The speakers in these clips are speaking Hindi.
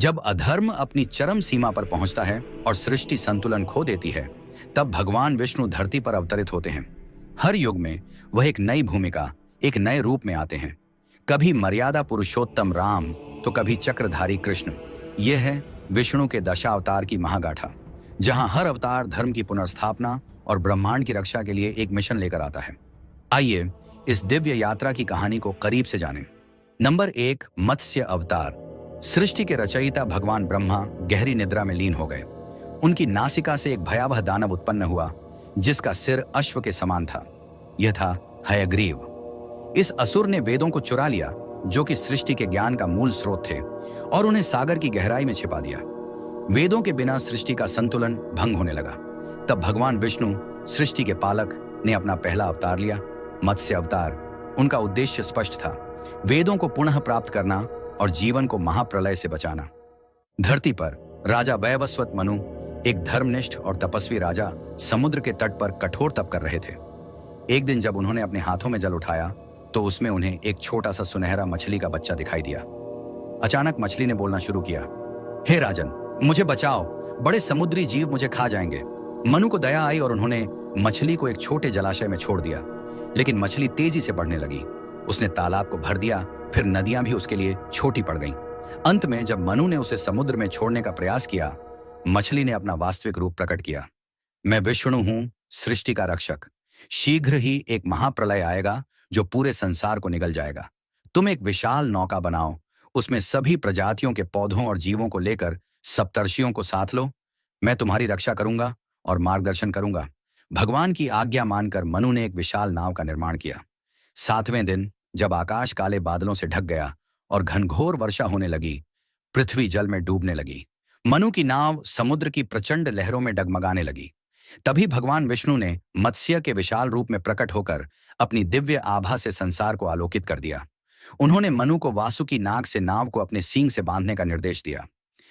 जब अधर्म अपनी चरम सीमा पर पहुंचता है और सृष्टि संतुलन खो देती है, तब भगवान विष्णु धरती पर अवतरित होते हैं। हर युग में वह एक नई भूमिका, एक नए रूप में आते हैं। कभी मर्यादा पुरुषोत्तम राम, तो कभी चक्रधारी कृष्ण। यह है विष्णु के दशावतार की महागाथा, जहां हर अवतार धर्म की पुनर्स्थापना और ब्रह्मांड की रक्षा के लिए एक मिशन लेकर आता है। आइए इस दिव्य यात्रा की कहानी को करीब से जानें। नंबर 1, मत्स्य अवतार। सृष्टि के रचयिता भगवान ब्रह्मा गहरी निद्रा में लीन हो गए। उनकी नासिका से एक भयावह दानव उत्पन्न हुआ, जिसका सिर अश्व के समान था। यह था हयग्रीव। इस असुर ने वेदों को चुरा लिया, जो कि सृष्टि के ज्ञान का मूल स्रोत थे, और उन्हें सागर की गहराई में छिपा दिया। वेदों के बिना सृष्टि का संतुलन भंग होने लगा। तब भगवान विष्णु, सृष्टि के पालक, ने अपना पहला अवतार लिया, मत्स्य अवतार। उनका उद्देश्य स्पष्ट था, वेदों को पुनः प्राप्त करना और जीवन को महाप्रलय से बचाना। धरती पर राजा वैवस्वत मनु, एक धर्मनिष्ठ और तपस्वी राजा, समुद्र के तट पर कठोर तप कर रहे थे। एक दिन जब उन्होंने अपने हाथों में जल उठाया, तो उसमें उन्हें एक छोटा सा सुनहरा मछली का बच्चा दिखाई दिया। अचानक मछली ने बोलना शुरू किया, हे राजन, मुझे बचाओ, बड़े समुद्री जीव मुझे खा जाएंगे। मनु को दया आई और उन्होंने मछली को एक छोटे जलाशय में छोड़ दिया। लेकिन मछली तेजी से बढ़ने लगी। उसने तालाब को भर दिया, फिर नदियां भी उसके लिए छोटी पड़ गईं। अंत में जब मनु ने उसे समुद्र में छोड़ने का प्रयास किया, मछली ने अपना वास्तविक रूप प्रकट किया। मैं विष्णु हूं, सृष्टि का रक्षक। शीघ्र ही एक महाप्रलय आएगा जो पूरे संसार को निगल जाएगा। तुम एक विशाल नौका बनाओ, उसमें सभी प्रजातियों के पौधों और जीवों को लेकर सप्तर्षियों को साथ लो। मैं तुम्हारी रक्षा करूंगा और मार्गदर्शन करूंगा। भगवान की आज्ञा मानकर मनु ने एक विशाल नाव का निर्माण किया। 7वें दिन जब आकाश काले बादलों से ढक गया और घनघोर वर्षा होने लगी, पृथ्वी जल में डूबने लगी। मनु की नाव समुद्र की प्रचंड लहरों में डगमगाने लगी। तभी भगवान विष्णु ने मत्स्य के विशाल रूप में प्रकट होकर अपनी दिव्य आभा से संसार को आलोकित कर दिया। उन्होंने मनु को वासुकी नाग से नाव को अपने सींग से बांधने का निर्देश दिया।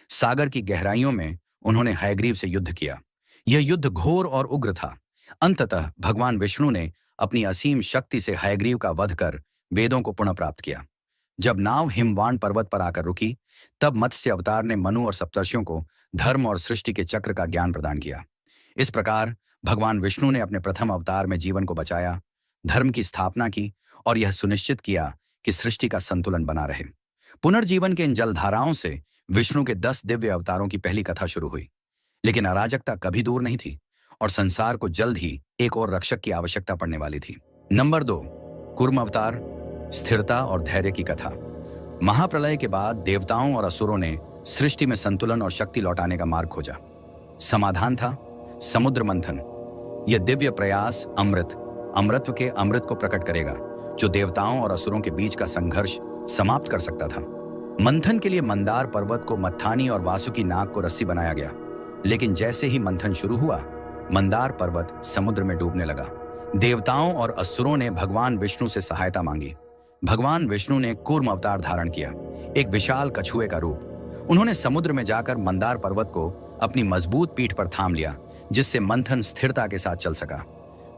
सागर की गहराइयों में उन्होंने हयग्रीव से युद्ध किया। यह युद्ध घोर और उग्र था। अंततः भगवान विष्णु ने अपनी असीम शक्ति से हयग्रीव का वध कर वेदों को पुनः प्राप्त किया। जब नाव हिमवान पर्वत पर आकर रुकी, तब मत्स्य अवतार ने मनु और सप्तर्षियों को धर्म और सृष्टि के चक्र का ज्ञान प्रदान किया। इस प्रकार भगवान विष्णु ने अपने प्रथम अवतार में जीवन को बचाया, धर्म की स्थापना की और यह सुनिश्चित किया कि सृष्टि का संतुलन बना रहे। पुनर्जीवन के इन जलधाराओं से विष्णु के 10 दिव्य अवतारों की पहली कथा शुरू हुई। लेकिन अराजकता कभी दूर नहीं थी और संसार को जल्द ही एक और रक्षक की आवश्यकता पड़ने वाली थी। नंबर 2, कूर्म अवतार, स्थिरता और धैर्य की कथा। महाप्रलय के बाद देवताओं और असुरों ने सृष्टि में संतुलन और शक्ति लौटाने का मार्ग खोजा। समाधान था समुद्र मंथन। यह दिव्य प्रयास अमृतत्व के अमृत को प्रकट करेगा, जो देवताओं और असुरों के बीच का संघर्ष समाप्त कर सकता था। मंथन के लिए मंदार पर्वत को मत्थानी और वासुकी नाग को रस्सी बनाया गया। लेकिन जैसे ही मंथन शुरू हुआ, मंदार पर्वत समुद्र में डूबने लगा। देवताओं और असुरों ने भगवान विष्णु से सहायता मांगी। भगवान विष्णु ने कूर्म अवतार धारण किया, एक विशाल कछुए का रूप। उन्होंने समुद्र में जाकर मंदार पर्वत को अपनी मजबूत पीठ पर थाम लिया, जिससे मंथन स्थिरता के साथ चल सका।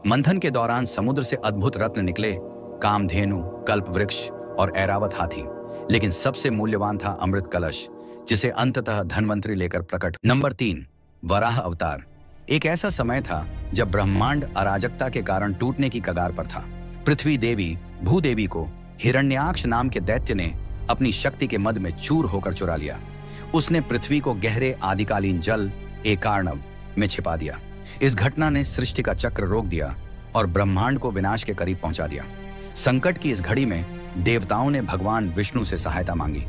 मंथन के दौरान समुद्र से अद्भुत रत्न निकले, कामधेनु, कल्प वृक्ष और ऐरावत हाथी। लेकिन सबसे मूल्यवान था अमृत कलश, जिसे अंततः धन्वंतरी लेकर प्रकट। नंबर 3, वराह अवतार। एक ऐसा समय था जब ब्रह्मांड अराजकता के कारण टूटने की कगार पर था। पृथ्वी देवी भूदेवी को हिरण्याक्ष नाम के दैत्य ने अपनी शक्ति के मद में चूर होकर चुरा लिया। उसने पृथ्वी को गहरे आदिकालीन जल एकार्णव में छिपा दिया। इस घटना ने सृष्टि का चक्र रोक दिया और ब्रह्मांड को विनाश के करीब पहुंचा दिया। संकट की इस घड़ी में देवताओं ने भगवान विष्णु से सहायता मांगी।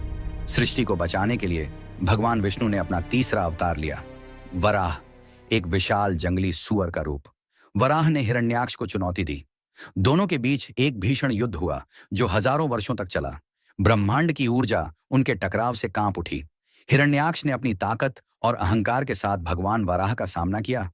सृष्टि को बचाने के लिए भगवान विष्णु ने अपना तीसरा अवतार लिया, वराह, एक विशाल जंगली सुअर का रूप। वराह ने हिरण्याक्ष को चुनौती दी। दोनों के बीच एक भीषण युद्ध हुआ जो हजारों वर्षों तक चला। ब्रह्मांड की ऊर्जा उनके टकराव से कांप उठी। हिरण्याक्ष ने अपनी ताकत और अहंकार के साथ भगवान वराह का सामना किया।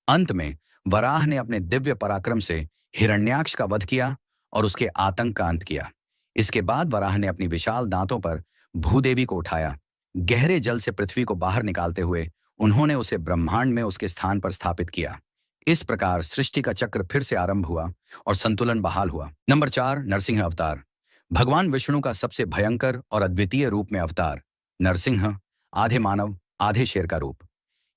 अंत में वराह ने अपने दिव्य पराक्रम से हिरण्याक्ष का वध किया और उसके आतंक का अंत किया। इसके बाद वराह ने अपनी विशाल दांतों पर भूदेवी को उठाया। गहरे जल से पृथ्वी को बाहर निकालते हुए उन्होंने उसे ब्रह्मांड में उसके स्थान पर स्थापित किया। इस प्रकार सृष्टि का चक्र फिर से आरंभ हुआ और संतुलन बहाल हुआ। नंबर 4, नरसिंह अवतार। भगवान विष्णु का सबसे भयंकर और अद्वितीय रूप में अवतार नरसिंह आधे मानव आधे शेर का रूप।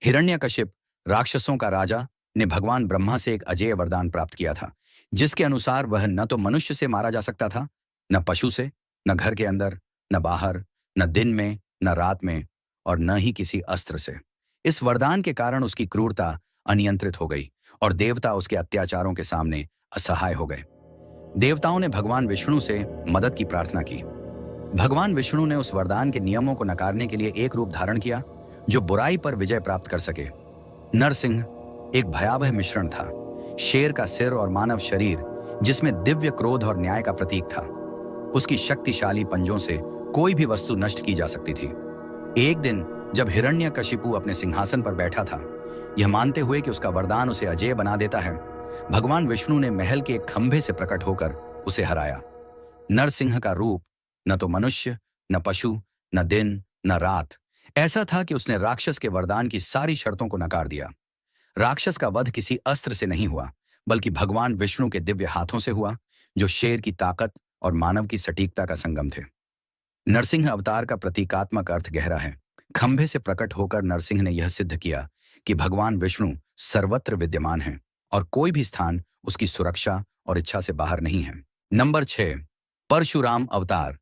हिरण्यकशिप, राक्षसों का राजा, ने भगवान ब्रह्मा से एक अजेय वरदान प्राप्त किया था, जिसके अनुसार वह न तो मनुष्य से मारा जा सकता था, न पशु से, न घर के अंदर, न बाहर, न दिन में, न रात में, और न ही किसी अस्त्र से। इस वरदान के कारण उसकी क्रूरता अनियंत्रित हो गई और देवता उसके अत्याचारों के सामने असहाय हो गए। देवताओं ने भगवान विष्णु से मदद की प्रार्थना की। भगवान विष्णु ने उस वरदान के नियमों को नकारने के लिए एक रूप धारण किया जो बुराई पर विजय प्राप्त कर सके। नरसिंह एक भयावह मिश्रण था, शेर का सिर और मानव शरीर जिसमें दिव्य क्रोध और न्याय का प्रतीक था। उसकी शक्तिशाली पंजों से कोई भी वस्तु नष्ट की जा सकती थी। एक दिन जब हिरण्यकशिपु अपने सिंहासन पर बैठा था, यह मानते हुए कि उसका वरदान उसे अजेय बना देता है, भगवान विष्णु ने महल के एक खंभे से प्रकट होकर उसे हराया। नरसिंह का रूप न तो मनुष्य, न पशु, न दिन, न रात, ऐसा था कि उसने राक्षस के वरदान की सारी शर्तों को नकार दिया। राक्षस का वध किसी अस्त्र से नहीं हुआ, बल्कि भगवान विष्णु के दिव्य हाथों से हुआ, जो शेर की ताकत और मानव की सटीकता का संगम थे। नरसिंह अवतार का प्रतीकात्मक अर्थ गहरा है। खंभे से प्रकट होकर नरसिंह ने यह सिद्ध किया कि भगवान विष्णु सर्वत्र विद्यमान हैं और कोई भी स्थान उसकी सुरक्षा और इच्छा से बाहर नहीं है। नंबर 6, परशुराम अवतार।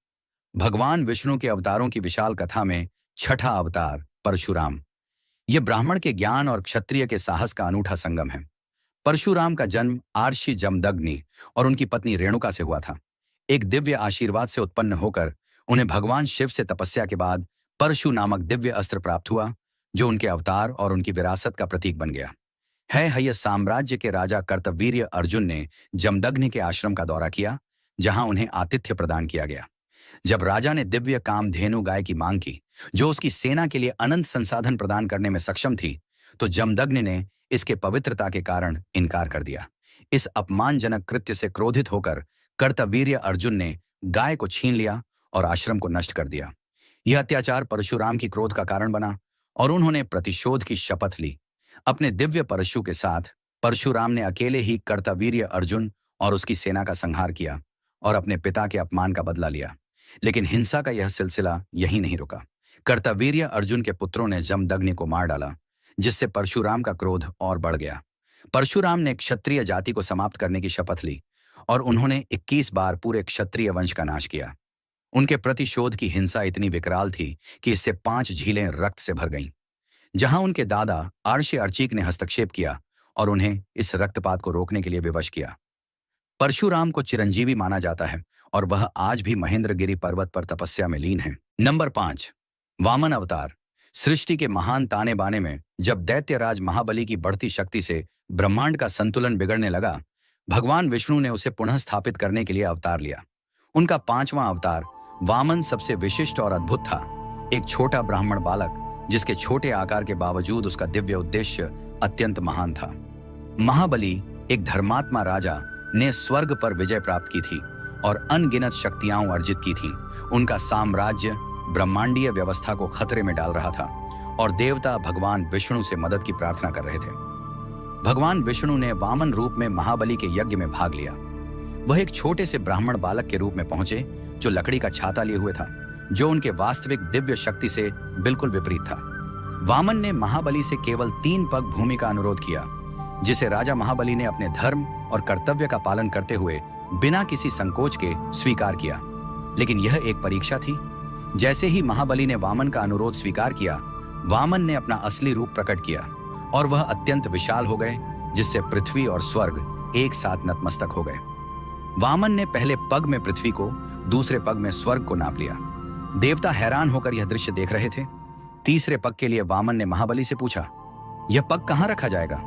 भगवान विष्णु के अवतारों की विशाल कथा में छठा अवतार परशुराम। यह ब्राह्मण के ज्ञान और क्षत्रिय के साहस का अनूठा संगम है। परशुराम का जन्म आर्षि जमदग्नि और उनकी पत्नी रेणुका से हुआ था। एक दिव्य आशीर्वाद से उत्पन्न होकर उन्हें भगवान शिव से तपस्या के बाद परशु नामक दिव्य अस्त्र प्राप्त हुआ, जो उनके अवतार और उनकी विरासत का प्रतीक बन गया। यह साम्राज्य के राजा कर्तवीर्य अर्जुन ने जमदग्नि के आश्रम का दौरा किया, जहां उन्हें आतिथ्य प्रदान किया गया। जब राजा ने दिव्य कामधेनु गाय की मांग की, जो उसकी सेना के लिए अनंत संसाधन प्रदान करने में सक्षम थी, तो जमदग्नि ने इसके पवित्रता के कारण इनकार कर दिया। इस अपमानजनक कृत्य से क्रोधित होकर कर्तवीर्य अर्जुन ने गाय को छीन लिया और आश्रम को नष्ट कर दिया। यह अत्याचार परशुराम की क्रोध का कारण बना और उन्होंने प्रतिशोध की शपथ ली। अपने दिव्य परशु के साथ परशुराम ने अकेले ही कर्तवीर्य अर्जुन और उसकी सेना का संहार किया और अपने पिता के अपमान का बदला लिया। लेकिन हिंसा का यह सिलसिला यहीं नहीं रुका। कर्तवीर्य अर्जुन के पुत्रों ने जमदग्नि को मार डाला, जिससे परशुराम का क्रोध और बढ़ गया। परशुराम ने क्षत्रिय जाति को समाप्त करने की शपथ ली और उन्होंने 21 बार पूरे क्षत्रिय वंश का नाश किया। उनके प्रतिशोध की हिंसा इतनी विकराल थी कि इससे 5 झीलें रक्त से भर गईं। जहां उनके दादा आर्षि अर्चिक ने हस्तक्षेप किया और उन्हें इस रक्तपात को रोकने के लिए विवश किया। परशुराम को चिरंजीवी माना जाता है और वह आज भी महेंद्रगिरी पर्वत पर तपस्या में लीन है। नंबर 5, वामन अवतार। सृष्टि के महान ताने बाने में जब दैत्यराज महाबली की बढ़ती शक्ति से ब्रह्मांड का संतुलन बिगड़ने लगा, भगवान विष्णु ने उसे पुनः स्थापित करने के लिए अवतार लिया। उनका 5वां अवतार वामन सबसे विशिष्ट और अद्भुत था। एक छोटा ब्राह्मण बालक, जिसके छोटे आकार के बावजूद उसका दिव्य उद्देश्य अत्यंत महान था। महाबली, एक धर्मात्मा राजा, ने स्वर्ग पर विजय प्राप्त की थी और अनगिनत शक्तियां अर्जित की थीं। उनका साम्राज्य ब्रह्मांडीय व्यवस्था को खतरे में डाल रहा था और देवता भगवान विष्णु से मदद की प्रार्थना कर रहे थे। भगवान विष्णु ने वामन रूप में महाबली के यज्ञ में भाग लिया। वह एक छोटे से ब्राह्मण बालक के रूप में पहुंचे, जो लकड़ी का छाता लिए हुए था, जो उनके वास्तविक दिव्य शक्ति से बिल्कुल विपरीत था। वामन ने महाबली से केवल 3 पग भूमि का अनुरोध किया, जिसे राजा महाबली ने अपने धर्म और कर्तव्य का पालन करते हुए बिना किसी संकोच के स्वीकार किया। लेकिन यह एक परीक्षा थी। जैसे ही महाबली ने वामन का अनुरोध स्वीकार किया, वामन ने अपना असली रूप प्रकट किया और वह अत्यंत विशाल हो गए, जिससे पृथ्वी और स्वर्ग एक साथ नतमस्तक हो गए। वामन ने पहले पग में पृथ्वी को, दूसरे पग में स्वर्ग को नाप लिया। देवता हैरान होकर यह दृश्य देख रहे थे। तीसरे पग के लिए वामन ने महाबली से पूछा, यह पग कहां रखा जाएगा?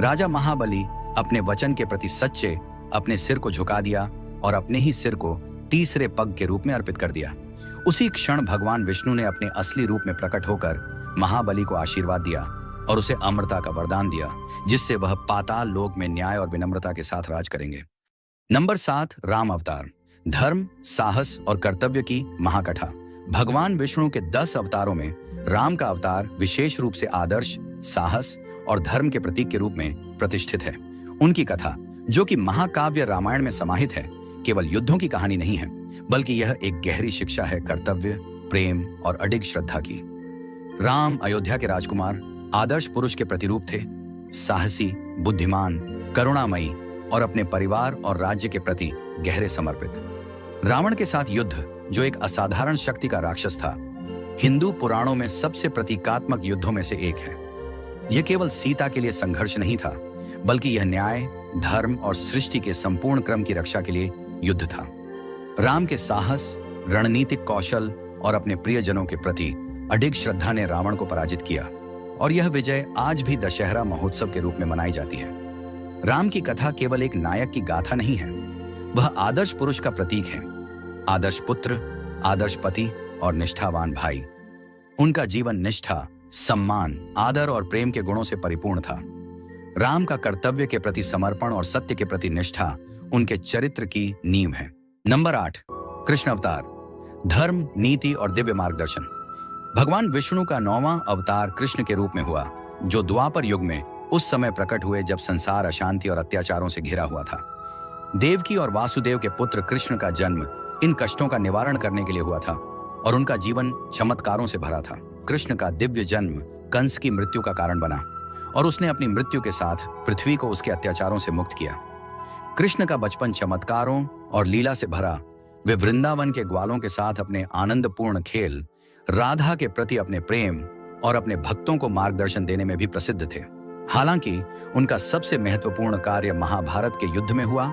राजा महाबली अपने वचन के प्रति सच्चे अपने सिर को झुका दिया और अपने ही सिर को तीसरे पग के रूप में अर्पित कर दिया। उसी क्षण भगवान विष्णु ने अपने असली रूप में प्रकट होकर महाबली को आशीर्वाद दिया और उसे अमरता का वरदान दिया, जिससे वह पाताल लोक में न्याय और विनम्रता के साथ राज करेंगे। नंबर 7, राम अवतार। धर्म, साहस और कर्तव्य की महाकथा। भगवान विष्णु के 10 अवतारों में राम का अवतार विशेष रूप से आदर्श, साहस और धर्म के प्रतीक के रूप में प्रतिष्ठित है। उनकी कथा, जो कि महाकाव्य रामायण में समाहित है, केवल युद्धों की कहानी नहीं है, बल्कि यह एक गहरी शिक्षा है कर्तव्य, प्रेम और अडिग श्रद्धा की। राम अयोध्या के राजकुमार आदर्श पुरुष के प्रतिरूप थे, साहसी, बुद्धिमान, करुणामयी और अपने परिवार और राज्य के प्रति गहरे समर्पित। रावण के साथ युद्ध, जो एक असाधारण शक्ति का राक्षस था, हिंदू पुराणों में सबसे प्रतीकात्मक युद्धों में से एक है। यह केवल सीता के लिए संघर्ष नहीं था, बल्कि यह न्याय, धर्म और सृष्टि के संपूर्ण क्रम की रक्षा के लिए युद्ध था। राम के साहस, रणनीतिक कौशल और अपने प्रियजनों के प्रति अडिग श्रद्धा ने रावण को पराजित किया, और यह विजय आज भी दशहरा महोत्सव के रूप में मनाई जाती है। राम की कथा केवल एक नायक की गाथा नहीं है, वह आदर्श पुरुष का प्रतीक है। आदर्श पुत्र, आदर्श पति और निष्ठावान भाई। उनका जीवन निष्ठा, सम्मान, आदर और प्रेम के गुणों से परिपूर्ण था। राम का कर्तव्य के प्रति समर्पण और सत्य के प्रति निष्ठा उनके चरित्र की नींव है। नंबर 8, कृष्ण अवतार, धर्म, नीति और दिव्य मार्गदर्शन। भगवान विष्णु का 9वां अवतार कृष्ण के रूप में हुआ, जो द्वापर युग में उस समय प्रकट हुए जब संसार अशांति और अत्याचारों से घिरा हुआ था। देवकी और वासुदेव के पुत्र कृष्ण का जन्म इन कष्टों का निवारण करने के लिए हुआ था, और उनका जीवन चमत्कारों से भरा था। कृष्ण का दिव्य जन्म कंस की मृत्यु का कारण बना, और उसने अपनी मृत्यु के साथ पृथ्वी को उसके अत्याचारों से मुक्त किया। कृष्ण का बचपन चमत्कारों और लीला से भरा। वे वृंदावन के ग्वालों के साथ अपने आनंदपूर्ण खेल, राधा के प्रति अपने प्रेम और अपने भक्तों को मार्गदर्शन देने में भी प्रसिद्ध थे। हालांकि उनका सबसे महत्वपूर्ण कार्य महाभारत के युद्ध में हुआ।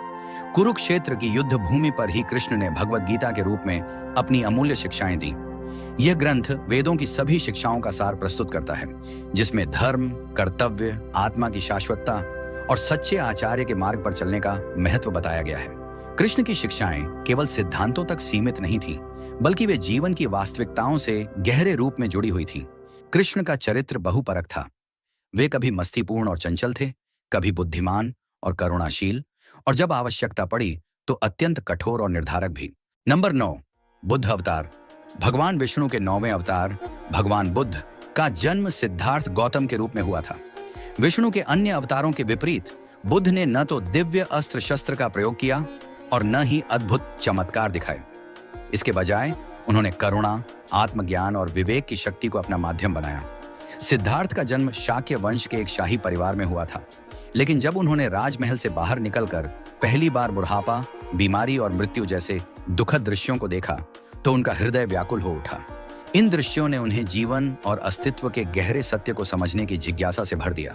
कुरुक्षेत्र की युद्ध भूमि पर ही कृष्ण ने भगवद गीता के रूप में अपनी अमूल्य शिक्षाएं दी। यह ग्रंथ वेदों की सभी शिक्षाओं का सार प्रस्तुत करता है, जिसमें धर्म, कर्तव्य, आत्मा की शाश्वतता और सच्चे आचार्य के मार्ग पर चलने का महत्व बताया गया है। कृष्ण की शिक्षाएं केवल सिद्धांतों तक सीमित नहीं थीं, बल्कि वे जीवन की वास्तविकताओं से गहरे रूप में जुड़ी हुई थीं। कृष्ण का चरित्र बहुपरक था। वे कभी मस्तीपूर्ण और चंचल थे, कभी बुद्धिमान और करुणाशील, और जब आवश्यकता पड़ी तो अत्यंत कठोर और निर्धारक भी। नंबर 9, बुद्ध अवतार। भगवान विष्णु के 9वें अवतार भगवान बुद्ध का जन्म सिद्धार्थ गौतम के रूप में हुआ था। विष्णु के अन्य अवतारों के विपरीत बुद्ध ने न तो दिव्य अस्त्र शस्त्र का प्रयोग किया और न ही अद्भुत चमत्कार दिखाए। इसके बजाय उन्होंने करुणा, आत्मज्ञान और विवेक की शक्ति को अपना माध्यम बनाया। सिद्धार्थ का जन्म शाक्य वंश के एक शाही परिवार में हुआ था, लेकिन जब उन्होंने राजमहल से बाहर निकलकर पहली बार बुढ़ापा, बीमारी और मृत्यु जैसे दुखद दृश्यों को देखा तो उनका हृदय व्याकुल हो उठा। इन दृश्यों ने उन्हें जीवन और अस्तित्व के गहरे सत्य को समझने की जिज्ञासा से भर दिया।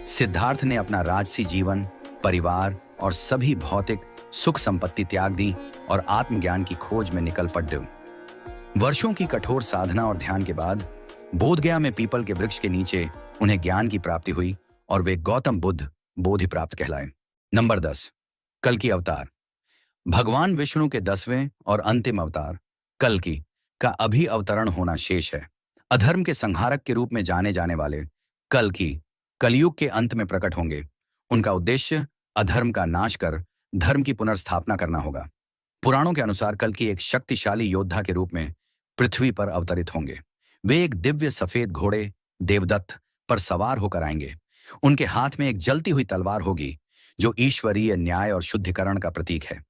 सिद्धार्थ ने अपना राजसी जीवन, परिवार और सभी भौतिक सुख संपत्ति त्याग दी और आत्मज्ञान की खोज में निकल पड़े। वर्षों की कठोर साधना और ध्यान के बाद बोधगया में पीपल के वृक्ष के नीचे उन्हें ज्ञान की प्राप्ति हुई और वे गौतम बुद्ध बोधि प्राप्त कहलाए। नंबर 10, कल्कि अवतार। भगवान विष्णु के 10वें और अंतिम अवतार कल्कि का अभी अवतरण होना शेष है। अधर्म के संहारक के रूप में जाने जाने वाले कल्कि कलयुग के अंत में प्रकट होंगे। उनका उद्देश्य अधर्म का नाश कर धर्म की पुनर्स्थापना करना होगा। पुराणों के अनुसार कल्कि एक शक्तिशाली योद्धा के रूप में पृथ्वी पर अवतरित होंगे। वे एक दिव्य सफेद घोड़े देवदत्त पर सवार होकर आएंगे। उनके हाथ में एक जलती हुई तलवार होगी, जो ईश्वरीय न्याय और शुद्धिकरण का प्रतीक है।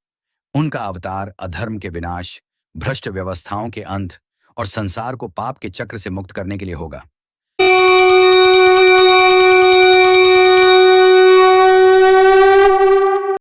उनका अवतार अधर्म के विनाश, भ्रष्ट व्यवस्थाओं के अंत और संसार को पाप के चक्र से मुक्त करने के लिए होगा।